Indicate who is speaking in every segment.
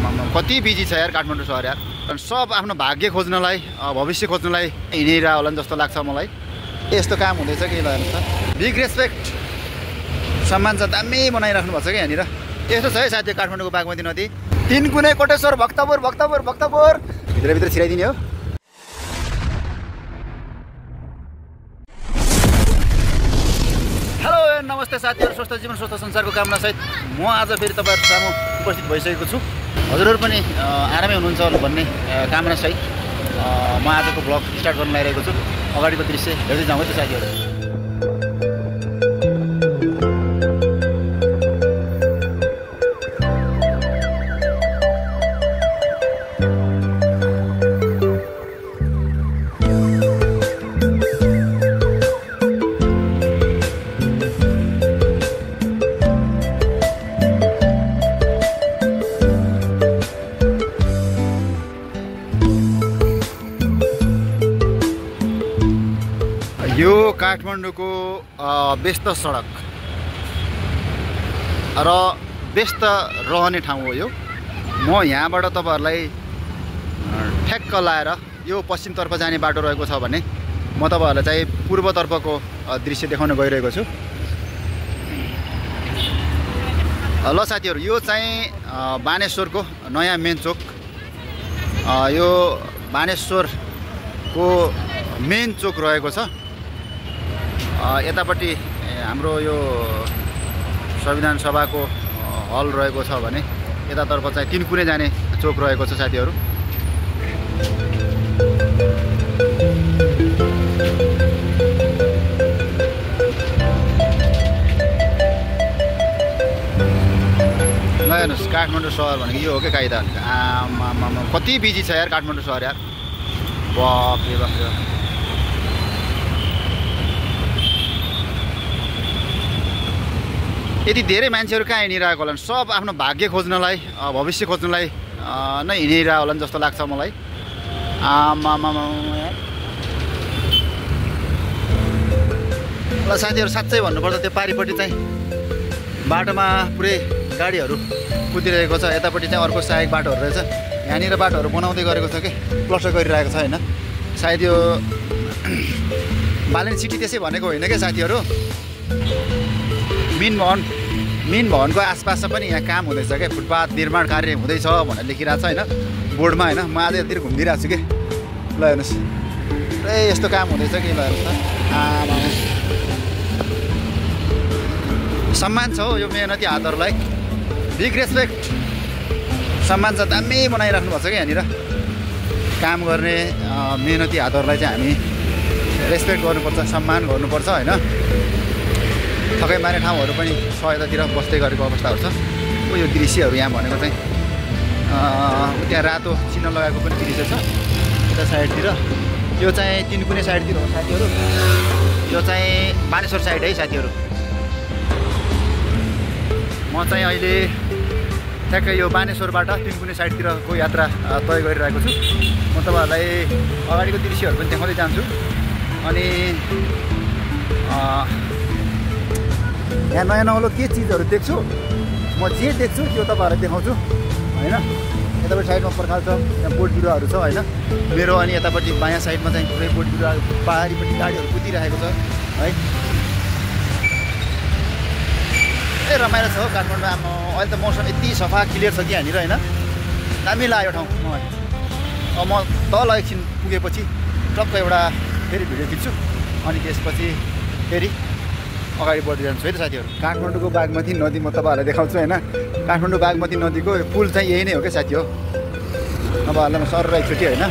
Speaker 1: कति बिजी छ यार काठमाडौँ सहर यार। सब आफ्नो भाग्य खोज्नलाई भविष्य खोज्नलाई हिँडिरह होला जस्तो लाग्छ मलाई। यस्तो काम हुँदैछ कि ल हेर्नुहोस् त। बिग रेस्पेक्ट सम्मान छ दामी बनाइराख्नु भएको छ कि यहाँनिर। यस्तो छ है साथी काठमाडौँको बागमती नदी। तिनकुने कोटेश्वर भक्तपुर भक्तपुर भक्तपुर भित्रभित्र छिराइदिने हो। हेलो नमस्ते साथीहरू, स्वस्थ जीवन स्वस्थ संसारको कामना सहित म आज फेरि तपाईँहरू सामु उपस्थित भइसकेको छु। हजुरहरू पनि आरामै हुनुहुन्छ भन्ने कामना सहित म आजको ब्लग स्टार्ट गर्न लागिरहेको छु। अगाडिको दृश्य हेर्दै जाउँ है त साथीहरू। यो काठमाडौँको व्यस्त सडक र व्यस्त रहने ठाउँ हो यो। म यहाँबाट तपाईँहरूलाई ठ्याक्क लाएर यो पश्चिमतर्फ जाने बाटो रहेको छ भने म तपाईँहरूलाई चाहिँ पूर्वतर्फको दृश्य देखाउन गइरहेको छु। ल साथीहरू, यो चाहिँ बानेश्वरको नयाँ मेन चोक। यो बानेश्वरको मेन चोक रहेको छ। यतापट्टि हाम्रो यो संविधान सभाको हल रहेको छ भने यतातर्फ चाहिँ तिनकुने जाने चोक रहेको छ साथीहरू। ल हेर्नुहोस् काठमाडौँ सहर भनेको यो हो क्या कायदा। कति बिजी छ यार काठमाडौँ सहर यार। बाफ रे बाफ रे। यति धेरै मान्छेहरू कहाँ हिँडिरहेको होला। सब आफ्नो भाग्य खोज्नलाई भविष्य खोज्नलाई नै हिँडिरहेको होला जस्तो लाग्छ मलाई। ल साथीहरू, साँच्चै भन्नुपर्दा त्यो पारिपट्टि चाहिँ बाटोमा पुरै गाडीहरू कुदिरहेको छ। यतापट्टि चाहिँ अर्को सहायक बाटोहरू रहेछ। यहाँनिर बाटोहरू बनाउँदै गरेको छ कि प्लस्टर गरिरहेको छ होइन। सायद यो बालेन सिटी त्यसै भनेको होइन क्या साथीहरू। मिन भवनको आसपासमा पनि यहाँ काम हुँदैछ क्या। फुटपाथ निर्माण कार्य हुँदैछ भनेर लेखिरहेको छ होइन बोर्डमा होइन। म आज यतातिर घुमिदिरहेको छु कि। ल हेर्नुहोस् ए यस्तो काम हुँदैछ कि। ल हेर्नुहोस् त सम्मान छ हो यो मेहनती हातहरूलाई। बिग रेस्पेक्ट सम्मान छ दामी बनाइराख्नु भएको छ कि यहाँनिर। काम गर्ने मेहनती हातहरूलाई चाहिँ हामी रेस्पेक्ट गर्नुपर्छ, सम्मान गर्नुपर्छ होइन। थकै मार्ने ठाउँहरू पनि छ यतातिर बस्दै गरेको अवस्थाहरू छ। यो दृश्यहरू यहाँ भनेको चाहिँ त्यहाँ रातो चिन्ह लगाएको पनि दृश्य छ यता साइडतिर। यो चाहिँ तिनकुने साइडतिर हो साथीहरू। यो चाहिँ बानेश्वर साइड है साथीहरू। म चाहिँ अहिले ठ्याक्कै यो बानेश्वरबाट तिनकुने साइडतिरको यात्रा तय गरिरहेको छु। म तपाईँहरूलाई अगाडिको दृश्यहरू पनि देखाउँदै जान्छु। अनि यहाँ नयाँ नौलो के चिजहरू देख्छु म जे देख्छु त्यो तपाईँहरूलाई देखाउँछु होइन। यतापट्टि साइडमा पर्खाल छ, यहाँ बोट बिरुवाहरू छ होइन मेरो। अनि यतापट्टि बायाँ साइडमा चाहिँ पुरै बोट बिरुवा पहाडीपट्टि गाडीहरू कुदिरहेको छ है। ए रमाइलो छ हो काठमाडौँ। अहिले त मौसम यति सफा क्लियर छ कि यहाँनिर होइन। दामी लाग्यो ठाउँ। अब म तल एकछिन पुगेपछि टक्क एउटा फेरि भिडियो खिच्छु अनि त्यसपछि फेरि अगाडि बढ्दै जान्छु है त साथीहरू। काठमाडौँको बागमती नदी म तपाईँहरूलाई देखाउँछु होइन। काठमाडौँ बागमती नदीको पुल चाहिँ यही नै हो क्या साथी हो। तपाईँहरूलाई म सर एकचोटि होइन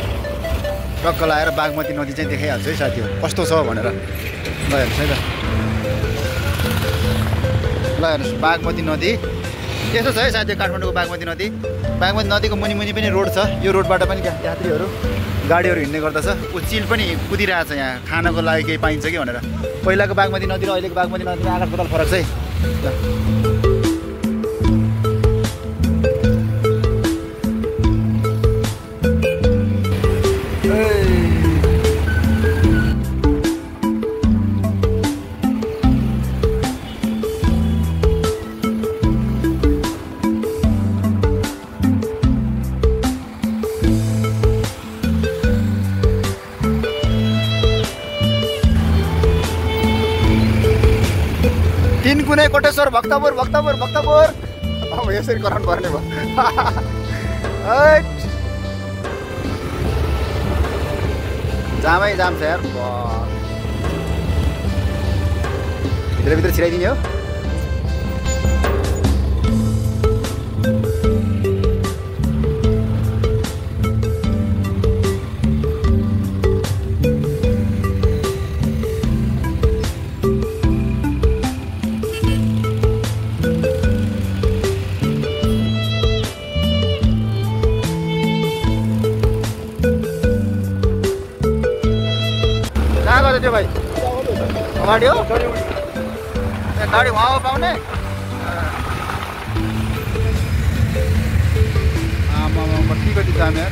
Speaker 1: टक्क लाएर बागमती नदी चाहिँ देखाइहाल्छु है साथी हो कस्तो छ भनेर। ल हेर्नुहोस् है त। ल हेर्नुहोस् बागमती नदी यस्तो छ है साथी काठमाडौँको बागमती नदी। बागमती नदीको मुनि मुनि पनि रोड छ। यो रोडबाट पनि यात्रीहरू गाडीहरू हिँड्ने गर्दछ। चिल पनि कुदिरहेको छ यहाँ खानको लागि केही पाइन्छ कि भनेर। पहिलाको बागमती नदी र अहिलेको बागमती नदीमा आकाश पाताल फरक छ है। कुनै कोटेश्वर भक्तपुर भक्तपुर भक्तपुर अब यसरी गराउनु पर्ने भयो जामै जाम छ यार भित्र छिराइदिने हो त्यो भाइ अगाडि हो गाडी उहाँ पाउने आमा कति जाम यार